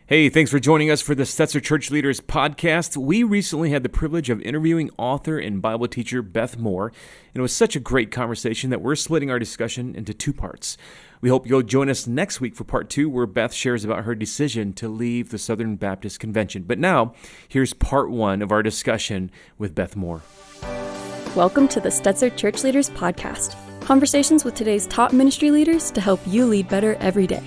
Hey, thanks for joining us for the Stetzer Church Leaders podcast. We recently had the privilege of interviewing author and Bible teacher Beth Moore, and it was such a great conversation that we're splitting our discussion into two parts. We hope you'll join us next week for part two, where Beth shares about her decision to leave the Southern Baptist Convention. But now, here's part one of our discussion with Beth Moore. Welcome to the Stetzer Church Leaders podcast. Conversations with today's top ministry leaders to help you lead better every day.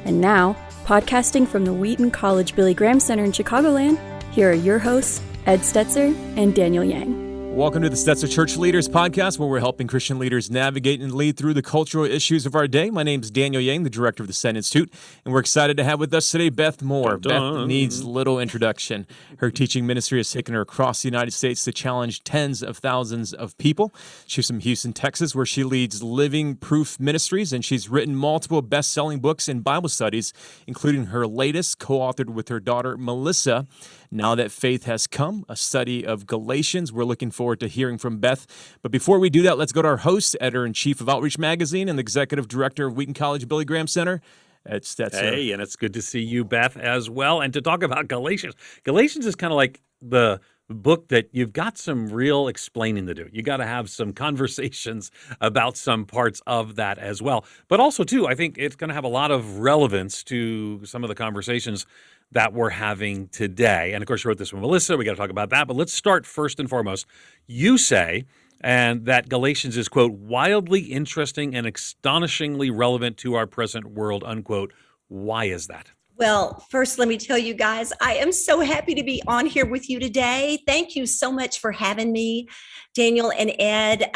And now, podcasting from the Wheaton College Billy Graham Center in Chicagoland, here are your hosts, Ed Stetzer and Daniel Yang. Welcome to the Stetzer Church Leaders podcast, where we're helping Christian leaders navigate and lead through the cultural issues of our day. My name is Daniel Yang, the director of the Send Institute, and we're excited to have with us today Beth Moore. Beth needs little introduction. Her teaching ministry has taken her across the United States to challenge tens of thousands of people. She's from Houston, Texas, where she leads Living Proof Ministries, and she's written multiple best-selling books and Bible studies, including her latest, co-authored with her daughter, Melissa, Now That Faith Has Come, a study of Galatians. We're looking forward to hearing from Beth. But before we do that, let's go to our host, editor-in-chief of Outreach Magazine and the executive director of Wheaton College Billy Graham Center, Ed Stetzer. Hey, and it's good to see you, Beth, as well. And to talk about Galatians. Galatians is kind of like the book that you've got some real explaining to do. You got to have some conversations about some parts of that as well. But also, too, I think it's going to have a lot of relevance to some of the conversations that we're having today. And of course, you wrote this with Melissa. We got to talk about that. But let's start first and foremost. You say, and that Galatians is, quote, wildly interesting and astonishingly relevant to our present world, unquote. Why is that? Well, first, let me tell you guys, I am so happy to be on here with you today. Thank you so much for having me, Daniel and Ed.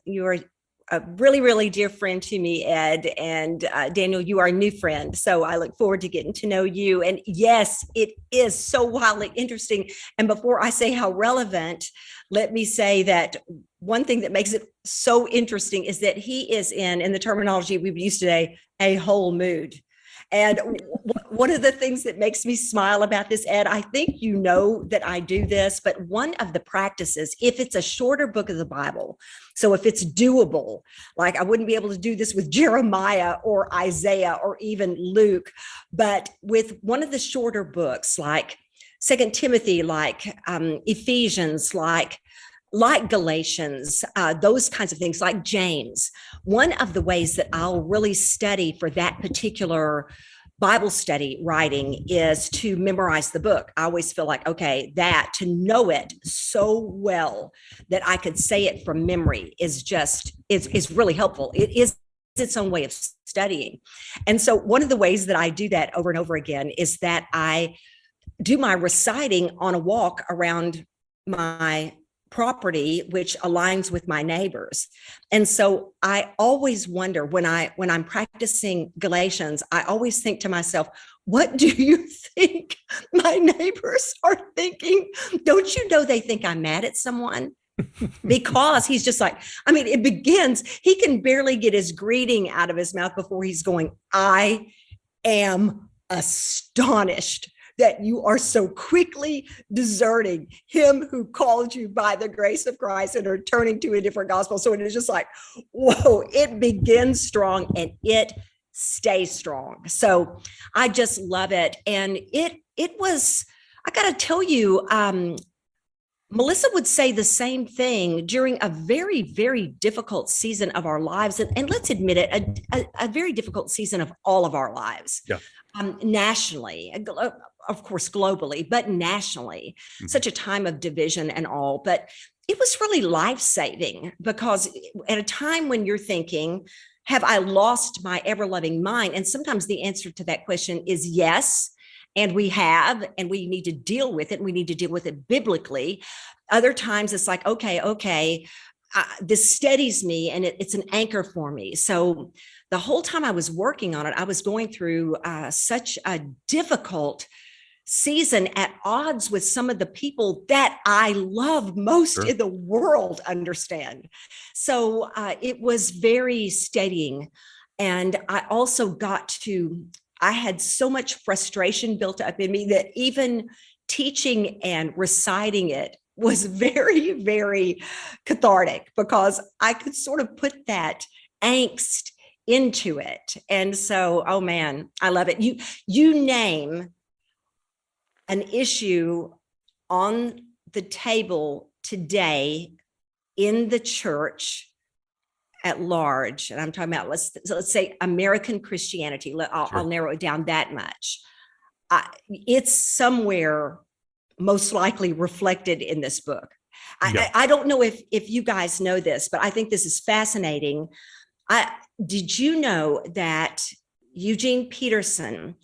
You're a really, really dear friend to me, Ed, and Daniel, you are a new friend. So I look forward to getting to know you. And yes, it is so wildly interesting. And before I say how relevant, let me say that one thing that makes it so interesting is that he is in the terminology we've used today, a whole mood. And one of the things that makes me smile about this, Ed, I think you know that I do this, but one of the practices, if it's a shorter book of the Bible, so if it's doable, like I wouldn't be able to do this with Jeremiah or Isaiah or even Luke, but with one of the shorter books like 2 Timothy, like Ephesians, like Galatians, those kinds of things, like James. One of the ways that I'll really study for that particular Bible study writing is to memorize the book. I always feel like, okay, that to know it so well that I could say it from memory is really helpful. It is its own way of studying. And so one of the ways that I do that over and over again is that I do my reciting on a walk around my property, which aligns with my neighbors. And so I always wonder when I'm practicing Galatians, I always think to myself, what do you think my neighbors are thinking? Don't you know they think I'm mad at someone? Because he's just like, I mean, it begins, he can barely get his greeting out of his mouth before he's going, I am astonished that you are so quickly deserting him who called you by the grace of Christ and are turning to a different gospel. So it is just like, whoa, it begins strong and it stays strong. So I just love it. And it was, I got to tell you, Melissa would say the same thing during a very, very difficult season of our lives. And let's admit it, a very difficult season of all of our lives. Yeah. Nationally, of course, globally, but nationally, such a time of division and all. But it was really life-saving because at a time when you're thinking, have I lost my ever-loving mind? And sometimes the answer to that question is yes. And we have, and we need to deal with it. And we need to deal with it biblically. Other times it's like, okay, this steadies me and it's an anchor for me. So the whole time I was working on it, I was going through such a difficult season at odds with some of the people that I love most in the world, understand. So it was very steadying. And I also I had so much frustration built up in me that even teaching and reciting it was very, very cathartic because I could sort of put that angst into it. And so, oh man, I love it. You name an issue on the table today in the church at large, and I'm talking about, let's say American Christianity. I'll narrow it down that much. It's somewhere most likely reflected in this book. I don't know if you guys know this, but I think this is fascinating. Did you know that Eugene Peterson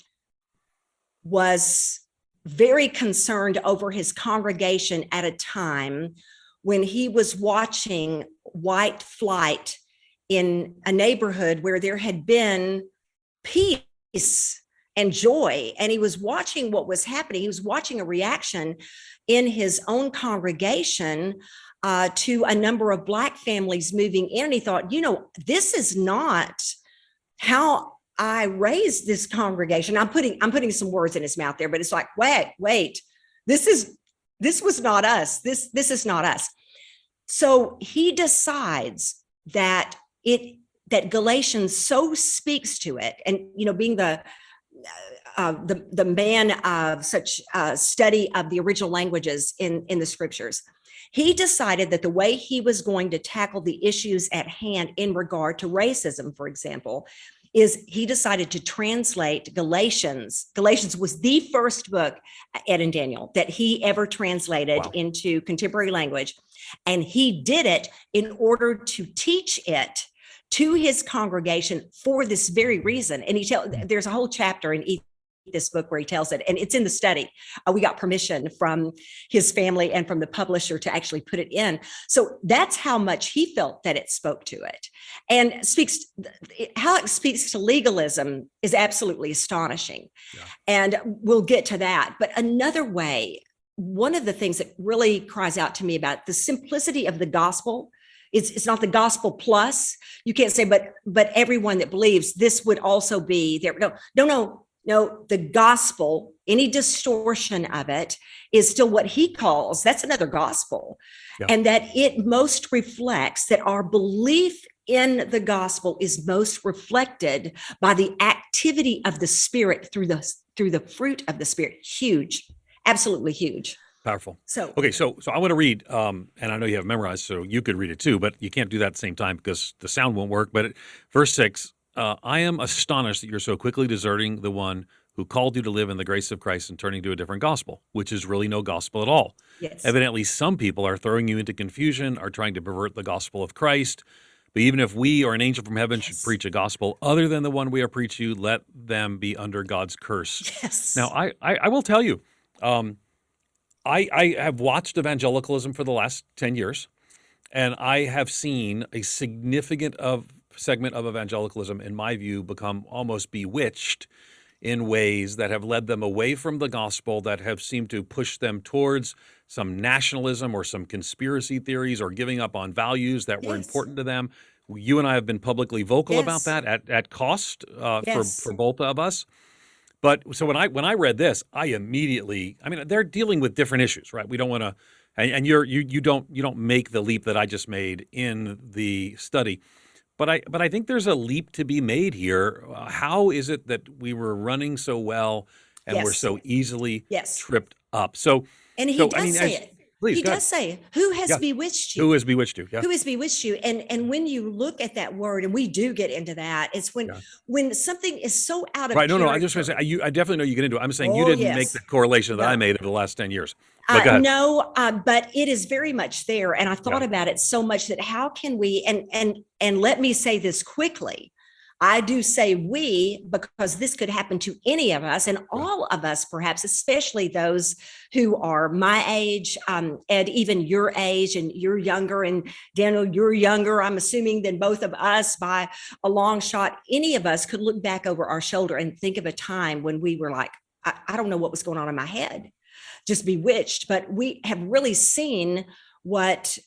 was very concerned over his congregation at a time when he was watching white flight in a neighborhood where there had been peace and joy, and he was watching what was happening. He was watching a reaction in his own congregation to a number of Black families moving in. And he thought, this is not how I raised this congregation. I'm putting some words in his mouth there, but it's like, wait, this was not us. This is not us. So he decides that Galatians so speaks to it, and being the man of such study of the original languages in the scriptures, he decided that the way he was going to tackle the issues at hand in regard to racism, for example, is he decided to translate Galatians. Galatians was the first book, Ed and Daniel, that he ever translated into contemporary language. And he did it in order to teach it to his congregation for this very reason. And there's a whole chapter in this book where he tells it, and it's in the study. We got permission from his family and from the publisher to actually put it in. So that's how much he felt that it spoke to it. And how it speaks to legalism is absolutely astonishing. Yeah. And we'll get to that. But another way, one of the things that really cries out to me about the simplicity of the gospel, it's not the gospel plus. You can't say, but everyone that believes this would also be there. No, the gospel, any distortion of it is still what he calls, that's another gospel. Yeah. And that it most reflects that our belief in the gospel is most reflected by the activity of the Spirit through the fruit of the Spirit. Huge, absolutely huge. Powerful. So I want to read, and I know you have memorized, so you could read it too, but you can't do that at the same time because the sound won't work. But verse 6, I am astonished that you're so quickly deserting the one who called you to live in the grace of Christ and turning to a different gospel, which is really no gospel at all. Yes. Evidently, some people are throwing you into confusion, are trying to pervert the gospel of Christ. But even if we or an angel from heaven should preach a gospel other than the one we are preaching you, let them be under God's curse. Yes. Now, I will tell you, I have watched evangelicalism for the last 10 years, and I have seen a significant segment of evangelicalism, in my view, become almost bewitched in ways that have led them away from the gospel, that have seemed to push them towards some nationalism or some conspiracy theories or giving up on values that were important to them. You and I have been publicly vocal about that at cost for both of us. But so when I read this, I immediately, they're dealing with different issues, right? We don't want to, and you don't make the leap that I just made in the study. But I think there's a leap to be made here. How is it that we were running so well and we're so easily tripped up? And he does say it. Please, he does say, who has bewitched you? Who has bewitched you? Yeah. Who has bewitched you? And when you look at that word, and we do get into that, it's when something is so out of character. No, I just want to say, I definitely know you get into it. I'm saying you didn't make the correlation that I made over the last 10 years. No, but it is very much there. And I thought about it so much that how can we, and let me say this quickly. I do say we, because this could happen to any of us, and all of us, perhaps, especially those who are my age, Ed, even your age, and you're younger, and Daniel, you're younger, I'm assuming, than both of us by a long shot. Any of us could look back over our shoulder and think of a time when we were like, I don't know what was going on in my head, just bewitched. But we have really seen what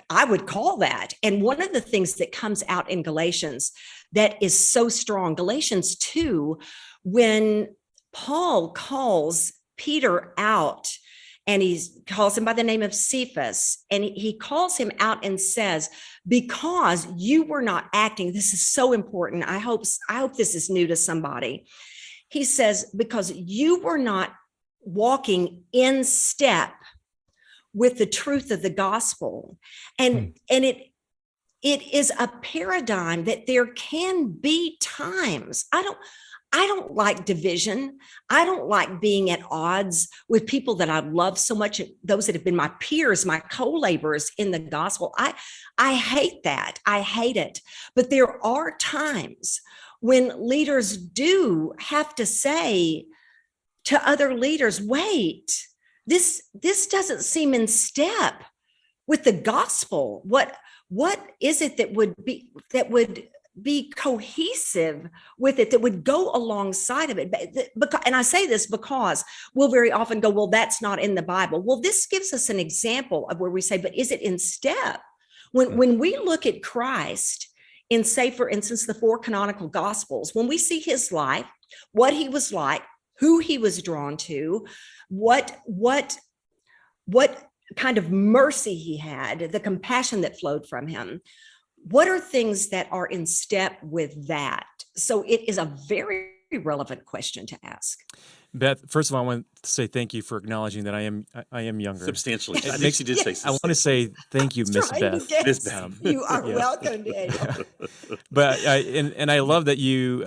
I would call that. And one of the things that comes out in Galatians that is so strong, Galatians 2, when Paul calls Peter out, and he calls him by the name of Cephas, and he calls him out and says, because you were not acting, this is so important. I hope this is new to somebody. He says, because you were not walking in step with the truth of the gospel. And it is a paradigm that there can be times. I don't like division. I don't like being at odds with people that I love so much, those that have been my peers, my co-laborers in the gospel. I hate that. I hate it. But there are times when leaders do have to say to other leaders, wait, this doesn't seem in step with the gospel. What is it that would be cohesive with it, that would go alongside of it? And I say this because we'll very often go, well, that's not in the Bible. Well, this gives us an example of where we say, but is it in step? When we look at Christ in, say, for instance, the 4 canonical gospels, when we see his life, what he was like, who he was drawn to, what kind of mercy he had, the compassion that flowed from him. What are things that are in step with that? So it is a very relevant question to ask. Beth, first of all, I want to say thank you for acknowledging that I am younger. Substantially. I think she did say I want to say thank you, Miss Beth. Miss Beth. You are welcome, Daniel. But I love that you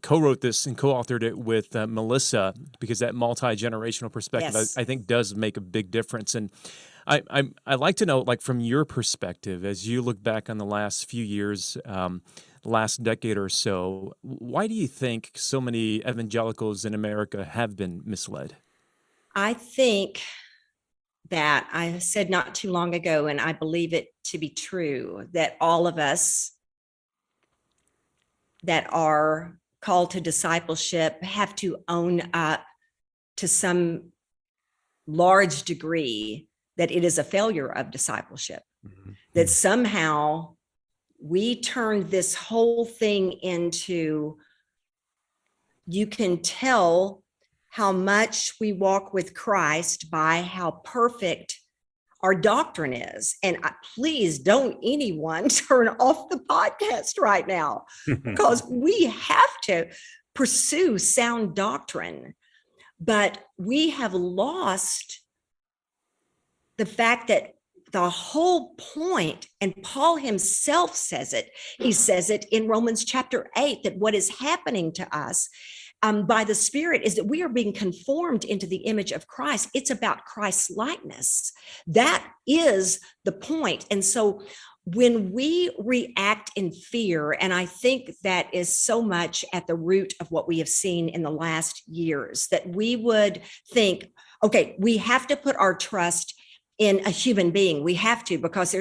co-wrote this and co-authored it with Melissa, because that multi-generational perspective, Yes. I think, does make a big difference. And I'd like to know, like, from your perspective, as you look back on the last few years, last decade or so, why do you think so many evangelicals in America have been misled? I think that I said not too long ago, and I believe it to be true, that all of us that are called to discipleship have to own up to some large degree that it is a failure of discipleship, that somehow we turned this whole thing into, you can tell how much we walk with Christ by how perfect our doctrine is. And please don't anyone turn off the podcast right now, because we have to pursue sound doctrine. But we have lost the fact that the whole point, and Paul himself says it, he says it in Romans chapter 8, that what is happening to us by the Spirit is that we are being conformed into the image of Christ. It's about Christ's likeness. That is the point. And so when we react in fear, and I think that is so much at the root of what we have seen in the last years, that we would think, okay, we have to put our trust in a human being. We have to, because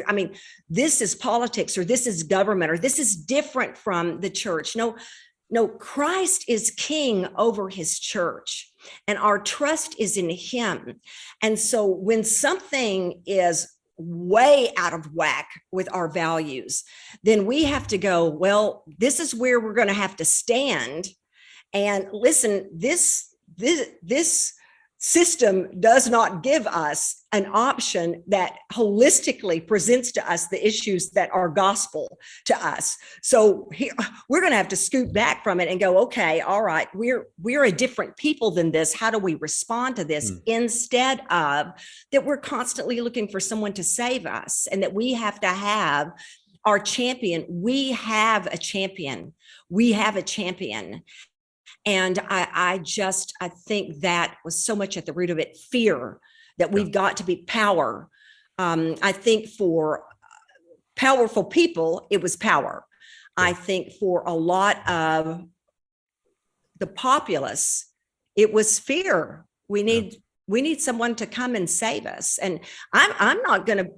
this is politics, or this is government, or this is different from the church. No, Christ is king over his church, and our trust is in him. And so when something is way out of whack with our values, then we have to go, well, this is where we're going to have to stand. And listen, this system does not give us an option that holistically presents to us the issues that are gospel to us. So here, we're going to have to scoot back from it and go, okay, all right, we're a different people than this. How do we respond to this? Instead of that, we're constantly looking for someone to save us, and that we have to have our champion. We have a champion. We have a champion. And I think that was so much at the root of it, fear, that we've got to be power. I think for powerful people, it was power. I think for a lot of the populace, it was fear. We need someone to come and save us. And I'm not going to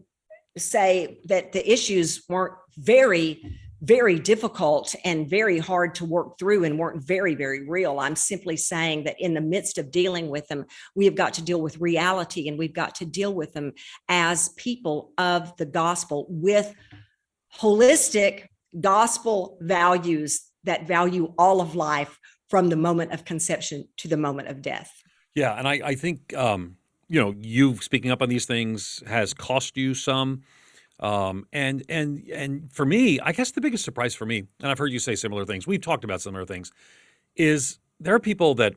say that the issues weren't very, very difficult and very hard to work through and weren't very, very real. I'm simply saying that in the midst of dealing with them, we have got to deal with reality, and we've got to deal with them as people of the gospel with holistic gospel values that value all of life from the moment of conception to the moment of death. Yeah. And I think, you speaking up on these things has cost you some. And for me, I guess the biggest surprise for me, and I've heard you say similar things, we've talked about similar things, is there are people that,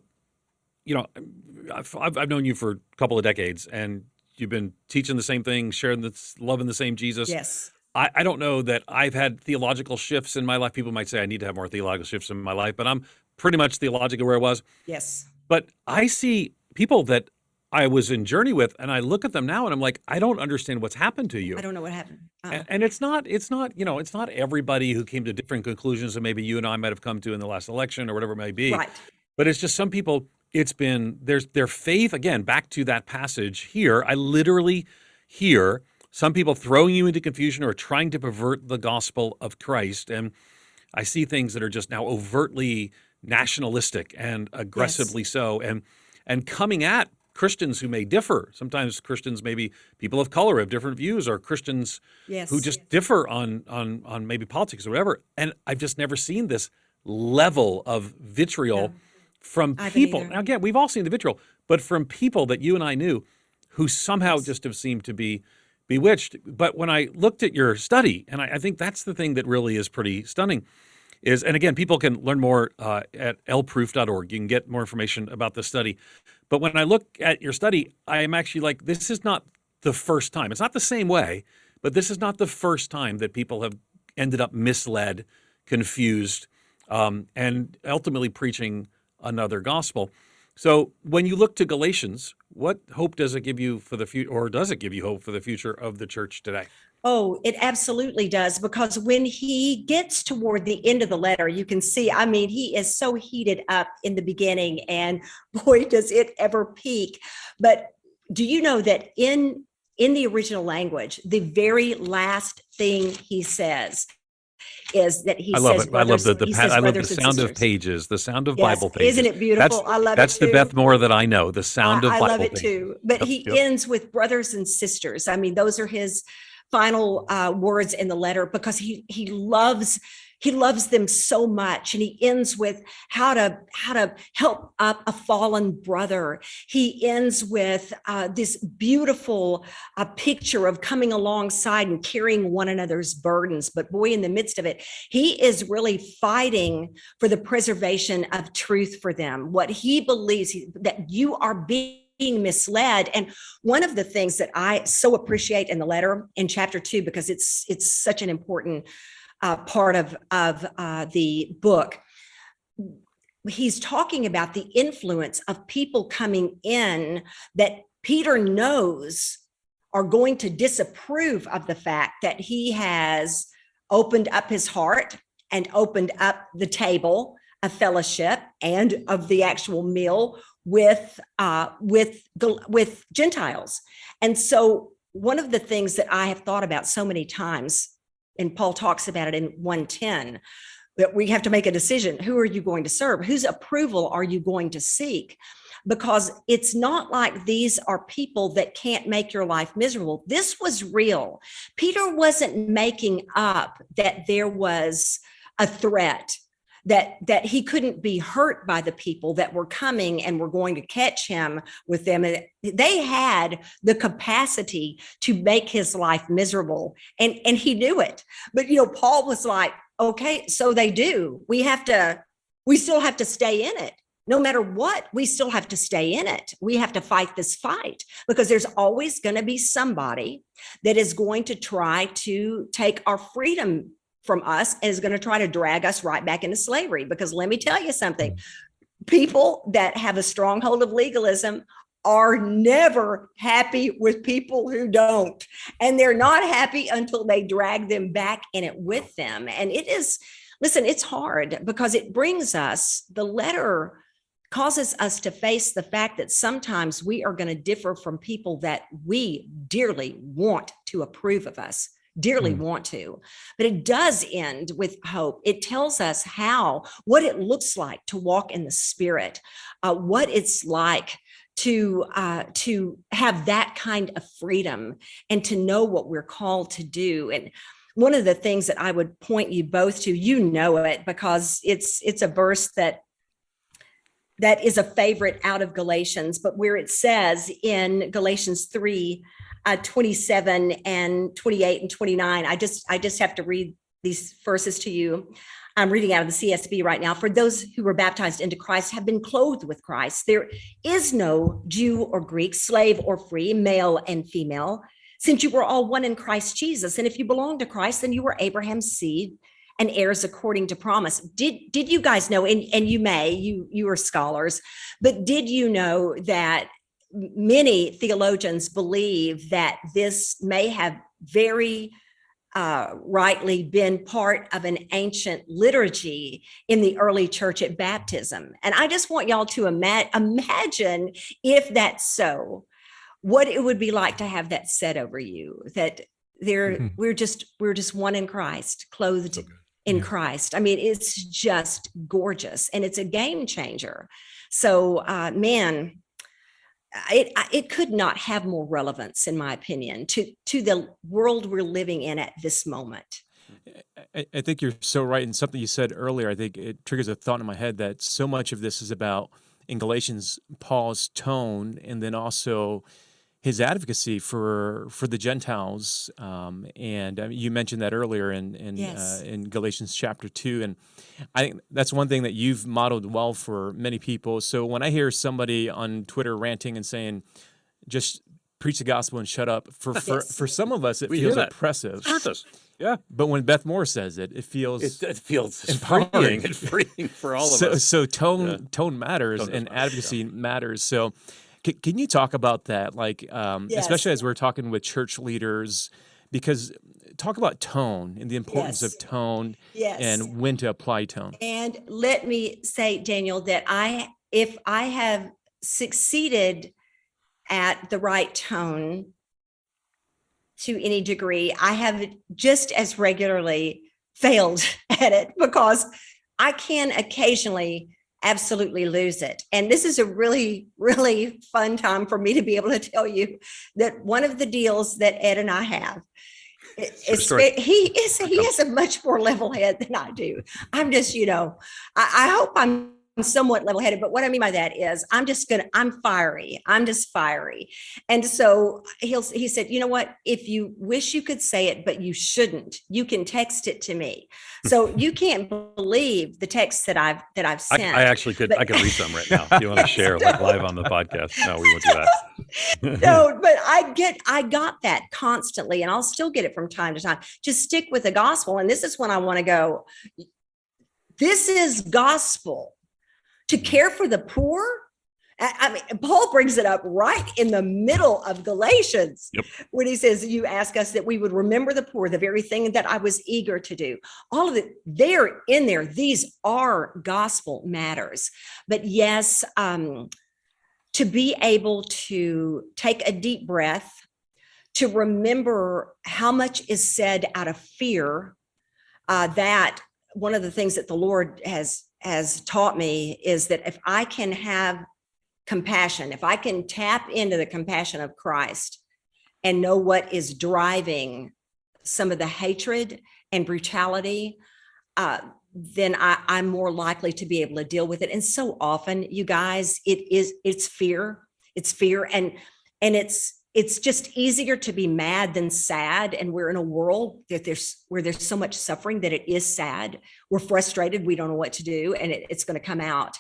I've known you for a couple of decades, and you've been teaching the same thing, sharing loving the same Jesus. Yes. I don't know that I've had theological shifts in my life. People might say I need to have more theological shifts in my life, but I'm pretty much theologically where I was. Yes. But I see people that I was in journey with, and I look at them now, and I'm like, I don't understand what's happened to you. I don't know what happened. And it's not everybody who came to different conclusions than maybe you and I might have come to in the last election or whatever it may be. Right. But it's just some people. It's been their faith again. Back to that passage here, I literally hear some people throwing you into confusion or trying to pervert the gospel of Christ, and I see things that are just now overtly nationalistic and aggressively so, and coming at Christians who may differ. Sometimes Christians, maybe people of color, have different views, or Christians who just differ on maybe politics or whatever. And I've just never seen this level of vitriol from people. Now, again, we've all seen the vitriol, but from people that you and I knew who somehow just have seemed to be bewitched. But when I looked at your study, and I think that's the thing that really is pretty stunning, and again, people can learn more at lproof.org. You can get more information about the study. But when I look at your study, I am actually like, this is not the first time. It's not the same way, but this is not the first time that people have ended up misled, confused, and ultimately preaching another gospel. So when you look to Galatians, what hope does it give you for the future, or does it give you hope for the future of the church today? Oh, it absolutely does, because when he gets toward the end of the letter, you can see, he is so heated up in the beginning, and boy, does it ever peak. But do you know that in the original language, the very last thing he says is that he says, I love the sound of pages, the sound of Bible pages. Isn't it beautiful? I love it too. That's the Beth Moore that I know, the sound of Bible pages. I love it too. But he ends with brothers and sisters. Those are his final words in the letter, because he loves them so much, and he ends with how to help up a fallen brother. He ends with this beautiful picture of coming alongside and carrying one another's burdens. But boy, in the midst of it, he is really fighting for the preservation of truth for them. What he believes, that you are being misled. And one of the things that I so appreciate in the letter in chapter 2, because it's such an important part of the book, he's talking about the influence of people coming in that Peter knows are going to disapprove of the fact that he has opened up his heart and opened up the table of fellowship and of the actual meal with Gentiles. And so one of the things that I have thought about so many times, and Paul talks about it in 1:10, that we have to make a decision. Who are you going to serve? Whose approval are you going to seek? Because it's not like these are people that can't make your life miserable. This was real. Peter wasn't making up that there was a threat, that he couldn't be hurt by the people that were coming and were going to catch him with them. And they had the capacity to make his life miserable, and he knew it. But Paul was like, okay, so they do. We still have to stay in it. No matter what, we still have to stay in it. We have to fight this fight, because there's always going to be somebody that is going to try to take our freedom from us and is going to try to drag us right back into slavery. Because let me tell you something, people that have a stronghold of legalism are never happy with people who don't. And they're not happy until they drag them back in it with them. And it's hard, because it brings us, the letter causes us to face the fact that sometimes we are going to differ from people that we dearly want to approve of us. Dearly want to, but it does end with hope. It tells us what it looks like to walk in the Spirit, what it's like to have that kind of freedom, and to know what we're called to do. And one of the things that I would point you both to, it, because it's a verse that is a favorite out of Galatians, but where it says in Galatians 3, 27 and 28 and 29. I just have to read these verses to you. I'm reading out of the CSB right now. For those who were baptized into Christ have been clothed with Christ. There is no Jew or Greek, slave or free, male and female, since you were all one in Christ Jesus. And if you belong to Christ, then you were Abraham's seed and heirs according to promise. Did you guys know, and you are scholars, but did you know that many theologians believe that this may have very rightly been part of an ancient liturgy in the early church at baptism? And I just want y'all to imagine, if that's so, what it would be like to have that said over you, that we're just one in Christ, clothed in Christ. I mean, it's just gorgeous, and it's a game changer. So, man, it could not have more relevance, in my opinion, to the world we're living in at this moment. I think you're so right. And something you said earlier, I think it triggers a thought in my head that so much of this is about, in Galatians, Paul's tone, and then also his advocacy for the Gentiles. And you mentioned that earlier in Galatians chapter 2. And I think that's one thing that you've modeled well for many people. So when I hear somebody on Twitter ranting and saying, just preach the gospel and shut up, for some of us, it feels oppressive. Yeah. But when Beth Moore says it, it feels empowering and freeing for all of us. So tone matters, and advocacy matters. So can you talk about that? Like, especially as we're talking with church leaders, because talk about tone and the importance of tone and when to apply tone. And let me say, Daniel, that if I have succeeded at the right tone to any degree, I have just as regularly failed at it, because I can occasionally absolutely lose it. And this is a really, really fun time for me to be able to tell you that one of the deals that Ed and I have, he has a much more level head than I do. I'm just, I hope I'm somewhat level-headed, but what I mean by that is I'm fiery. I'm just fiery. And so he said, you know what, if you wish you could say it, but you shouldn't, you can text it to me. So you can't believe the text that I've sent. I actually could, I could read some right now. If you want to share like live on the podcast? No, we won't do that. No, but I got that constantly, and I'll still get it from time to time. Just stick with the gospel. And this is when I want to go, this is gospel. To care for the poor. I mean, Paul brings it up right in the middle of Galatians when he says, you ask us that we would remember the poor, the very thing that I was eager to do. All of it, they're in there. These are gospel matters. But yes, to be able to take a deep breath, to remember how much is said out of fear, that one of the things that the Lord has taught me is that if I can have compassion, if I can tap into the compassion of Christ and know what is driving some of the hatred and brutality, then I'm more likely to be able to deal with it. And so often, you guys, it's fear. It's fear. And it's just easier to be mad than sad. And we're in a world where there's so much suffering that it is sad. We're frustrated. We don't know what to do, and it's going to come out.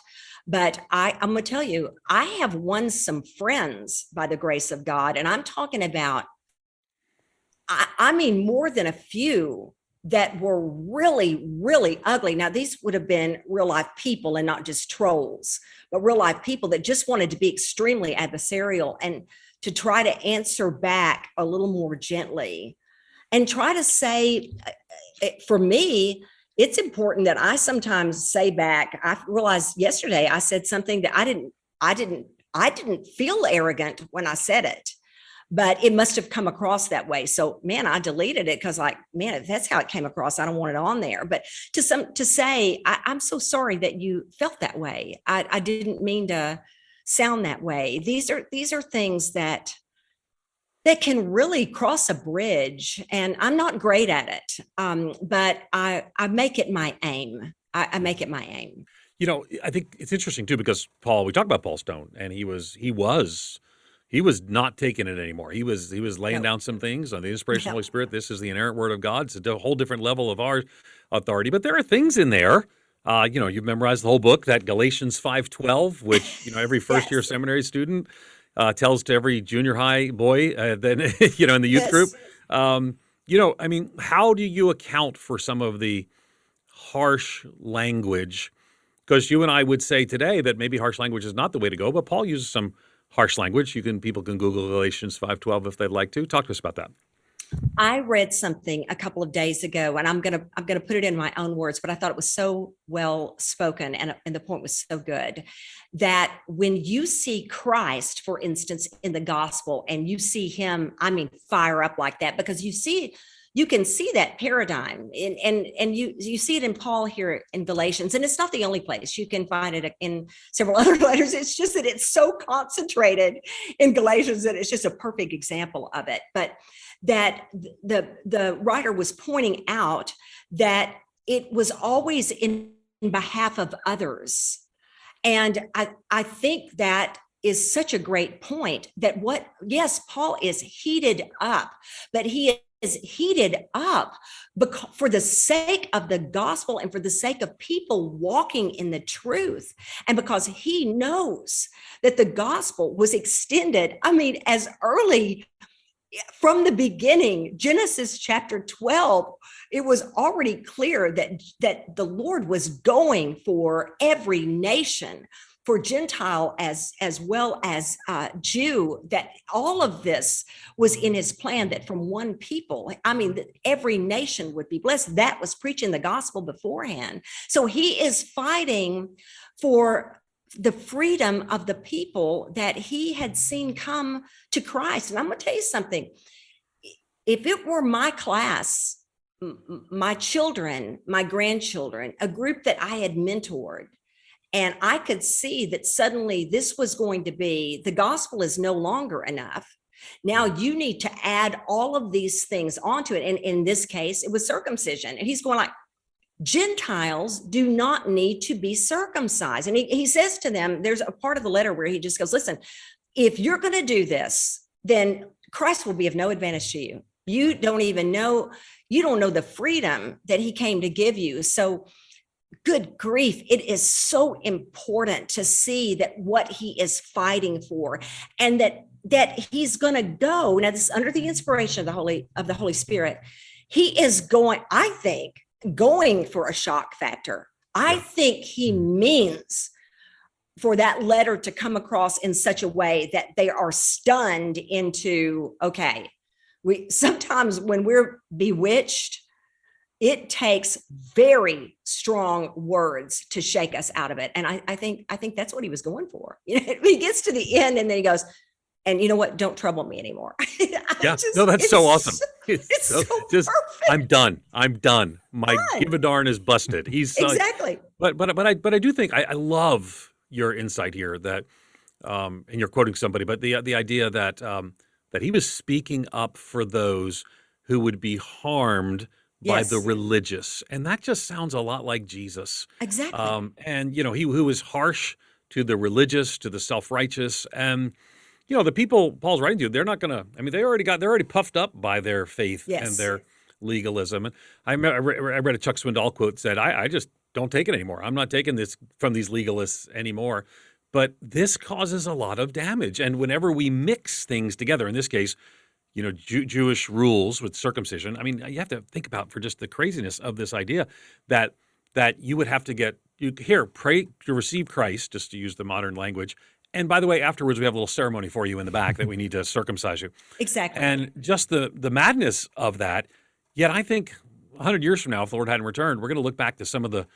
But I'm going to tell you, I have won some friends by the grace of God. And I'm talking about, I mean, more than a few that were really, really ugly. Now, these would have been real life people and not just trolls, but real life people that just wanted to be extremely adversarial and to try to answer back a little more gently and try to say, for me, it's important that I sometimes say back. I realized yesterday I said something that I didn't feel arrogant when I said it, but it must have come across that way. So, man, I deleted it because, like, man, if that's how it came across, I don't want it on there. But to say, I'm so sorry that you felt that way. I didn't mean to sound that way. These are things that can really cross a bridge, and I'm not great at it, but I make it my aim. I make it my aim. I think it's interesting too, because Paul, we talk about Paul's tone, and he was he was not taking it anymore. He was laying No. down some things on the inspiration of the No. Holy Spirit. This is the inerrant word of God. It's a whole different level of our authority. But there are things in there. You've memorized the whole book, that Galatians 5:12, which every first year Yes. seminary student tells to every junior high boy then in the youth Yes. group. How do you account for some of the harsh language? Because you and I would say today that maybe harsh language is not the way to go, but Paul uses some harsh language. People can Google Galatians 5:12 if they'd like to. Talk to us about that. I read something a couple of days ago, and I'm gonna put it in my own words, but I thought it was so well spoken, and the point was so good, that when you see Christ, for instance, in the gospel, and you see him, fire up like that, because you can see that paradigm, and you see it in Paul here in Galatians, and it's not the only place. You can find it in several other letters. It's just that it's so concentrated in Galatians that it's just a perfect example of it. But that the writer was pointing out that it was always in behalf of others. And I think that is such a great point, that yes, Paul is heated up, but he is heated up for the sake of the gospel and for the sake of people walking in the truth. And because he knows that the gospel was extended, as early from the beginning, Genesis chapter 12, it was already clear that the Lord was going for every nation, for Gentile as well as Jew, that all of this was in his plan, that from one people, that every nation would be blessed. That was preaching the gospel beforehand. So he is fighting for the freedom of the people that he had seen come to Christ. And I'm going to tell you something. If it were my class, my children, my grandchildren, a group that I had mentored, and I could see that suddenly this was going to be, the gospel is no longer enough. Now you need to add all of these things onto it. And in this case, it was circumcision. And he's going like, Gentiles do not need to be circumcised. And he says to them, there's a part of the letter where he just goes, listen, if you're going to do this, then Christ will be of no advantage to you. You don't know the freedom that he came to give you. So good grief, it is so important to see that what he is fighting for, and that he's going to go. Now, this is under the inspiration of the Holy Spirit. He is going for a shock factor. I think he means for that letter to come across in such a way that they are stunned into, okay, sometimes when we're bewitched, it takes very strong words to shake us out of it. And I think that's what he was going for. He gets to the end and then he goes, and you know what? Don't trouble me anymore. That's so awesome. It's so just perfect. I'm done. My give a darn is busted. He's exactly. But I do think I love your insight here that, and you're quoting somebody, but the idea that he was speaking up for those who would be harmed by the religious, and that just sounds a lot like Jesus. Exactly. And he who was harsh to the religious, to the self-righteous, and the people Paul's writing to, they're not going to. They're already puffed up by their faith and their legalism. And I read a Chuck Swindoll quote that said, "I just don't take it anymore. I'm not taking this from these legalists anymore." But this causes a lot of damage, and whenever we mix things together, in this case, Jewish rules with circumcision. You have to think about for just the craziness of this idea that you would have to pray to receive Christ, just to use the modern language. And by the way, afterwards, we have a little ceremony for you in the back that we need to circumcise you. Exactly. And just the madness of that. Yet I think 100 years from now, if the Lord hadn't returned, we're going to look back to some of the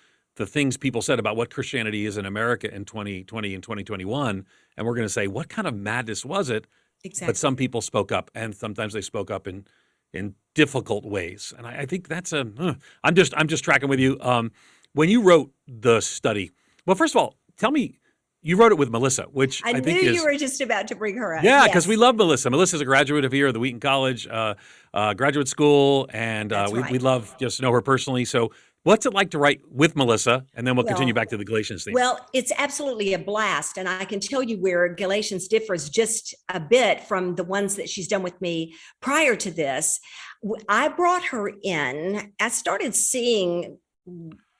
things people said about what Christianity is in America in 2020 and 2021, and we're going to say, what kind of madness was it? Exactly. But some people spoke up, and sometimes they spoke up in difficult ways. And I think that's I'm just tracking with you. When you wrote the study, well, first of all, tell me, you wrote it with Melissa, which I think knew you were just about to bring her up. Yeah, because we love Melissa. Melissa's a graduate of here of the Wheaton College graduate school, and we love just to know her personally. So What's it like to write with Melissa? And then we'll Well, continue back to the Galatians theme. Well, it's absolutely a blast. And I can tell you where Galatians differs just a bit from the ones that she's done with me prior to this. I brought her in. I started seeing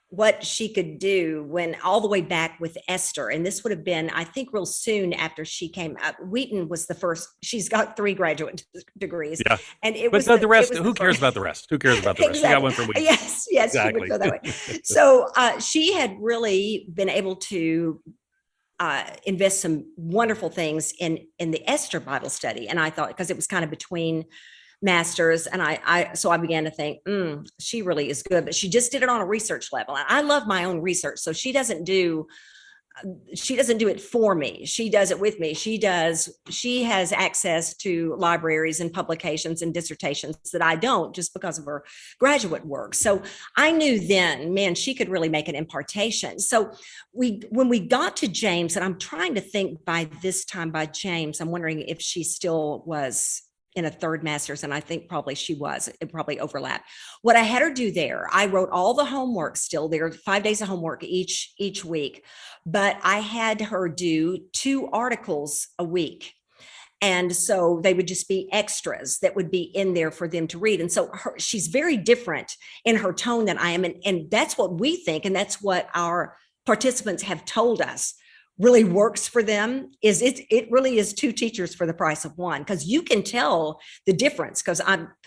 what she could do when all the way back with Esther. And this would have been, I think, real soon after she came up. Wheaton was the first. She's got 3 graduate degrees. Yeah. And it But was the rest, it was who the cares first. about the rest? Who cares about the rest? You got one from Wheaton. Yes, Exactly. she would go that way. So she had really been able to invest some wonderful things in the Esther Bible study. And I thought, because it was kind of between masters, and so I began to think, she really is good, but she just did it on a research level. And I love my own research. So she doesn't do it for me. She does it with me. She has access to libraries and publications and dissertations that I don't, just because of her graduate work. So I knew then, man, she could really make an impartation. So when we got to James, and I'm trying to think by this time by James, I'm wondering if she still was in a 3rd master's, and I think probably she was. It probably overlapped. What I had her do there, I wrote all the homework still there, 5 days of homework each week, but I had her do 2 articles a week. And so they would just be extras that would be in there for them to read. And so she's very different in her tone than I am. And that's what we think. And that's what our participants have told us really works for them. Is it really is 2 teachers for the price of 1, because you can tell the difference, because our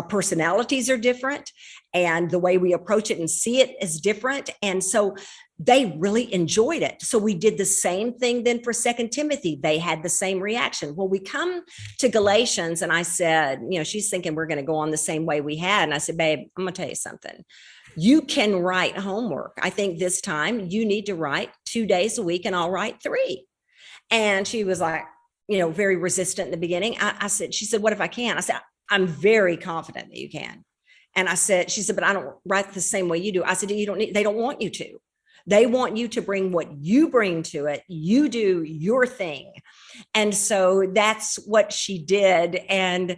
personalities are different and the way we approach it and see it is different. And so they really enjoyed it. So we did the same thing then for 2 Timothy. They had the same reaction. Well, we come to Galatians, and I said, she's thinking we're going to go on the same way we had. And I said, babe, I'm going to tell you something. You can write homework. I think this time you need to write 2 days a week, and I'll write 3. And she was like, very resistant in the beginning. She said, what if I can? I said, I'm very confident that you can. And she said, but I don't write the same way you do. I said, they don't want you to. They want you to bring what you bring to it. You do your thing. And so that's what she did. And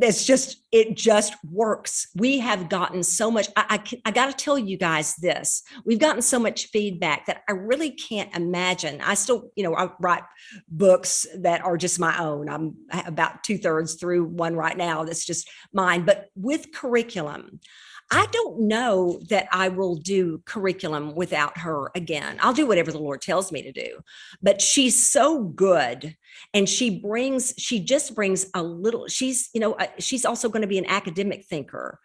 it just works. We have gotten so much. I got to tell you guys this. We've gotten so much feedback that I really can't imagine. I still, I write books that are just my own. I'm about 2/3 through one right now that's just mine. But with curriculum, I don't know that I will do curriculum without her again. I'll do whatever the Lord tells me to do, but she's so good. And she just brings a little, she's also going to be an academic thinker.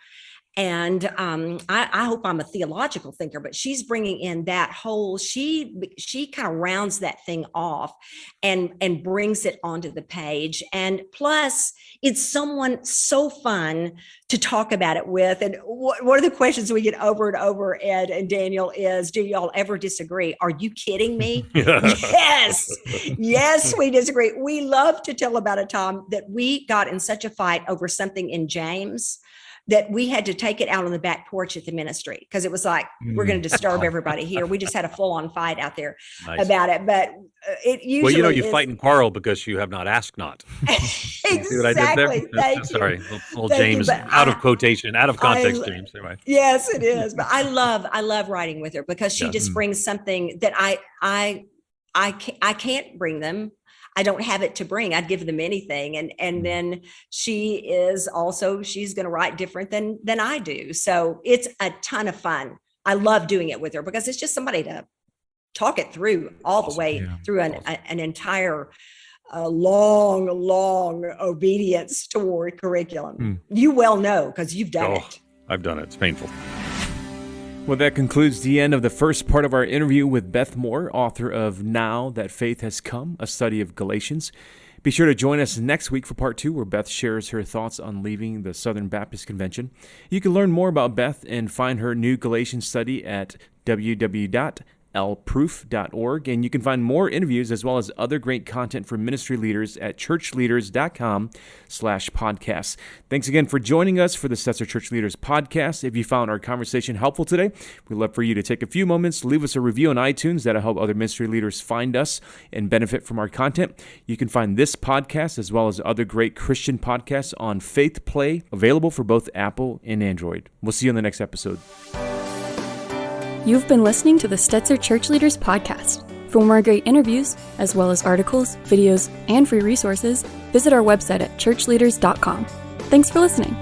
And I hope I'm a theological thinker, but she's bringing in that whole, she kind of rounds that thing off and brings it onto the page. And plus, it's someone so fun to talk about it with. And one of the questions we get over and over, Ed and Daniel, is, do y'all ever disagree? Are you kidding me? Yes, we disagree. We love to tell about a time that we got in such a fight over something in James that we had to take it out on the back porch at the ministry, because it was like, we're going to disturb everybody here. We just had a full-on fight out there about it. But it usually you fight and quarrel because you have not asked not. Exactly. See what I did there? Thank Sorry, you. Little Thank James, you, but out of quotation, out of context, James. Anyway. Yes, it is. But I love writing with her, because she just brings something that I can't bring them. I don't have it to bring. I'd give them anything. And then she's going to write different than I do. So it's a ton of fun. I love doing it with her, because it's just somebody to talk it through all the way through an entire long obedience toward curriculum. You well know, because you've done it. I've done it. It's painful. Well, that concludes the end of the first part of our interview with Beth Moore, author of Now That Faith Has Come, a study of Galatians. Be sure to join us next week for part 2, where Beth shares her thoughts on leaving the Southern Baptist Convention. You can learn more about Beth and find her new Galatians study at www.lproof.org, and you can find more interviews as well as other great content for ministry leaders at ChurchLeaders.com/podcasts. Thanks again for joining us for the Stetzer Church Leaders podcast. If you found our conversation helpful today, we'd love for you to take a few moments, leave us a review on iTunes. That'll help other ministry leaders find us and benefit from our content. You can find this podcast as well as other great Christian podcasts on Faith Play, available for both Apple and Android. We'll see you on the next episode. You've been listening to the Stetzer Church Leaders Podcast. For more great interviews, as well as articles, videos, and free resources, visit our website at ChurchLeaders.com. Thanks for listening.